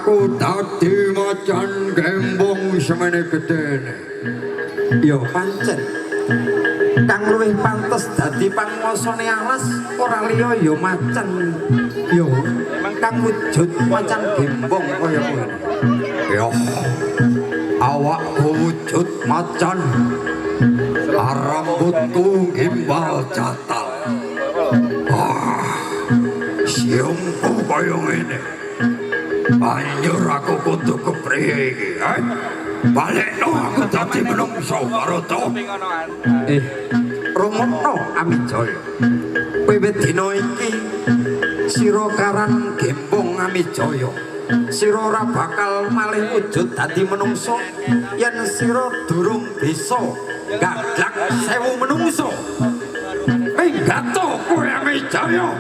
aku dadi macan gembong semene gedene. Yo pancen kang luwih pantes dadi panguwasane alas ora liya ya macan. Yo kang wujud macan gembong kaya kowe. Yo awakku wujud macan, rambutku gimbal catal. Siungku kaya ngene. Banjur aku kudu kepriye iki, balekno aku dadi menungso karo to. Rungokno Amijaya. Wiwit dina iki sira karan gembong Amijaya. Sira ora bakal malih wujud dadi menungso yen sira durung bisa gaglak 1000 menungso. Gato kowe Amijaya.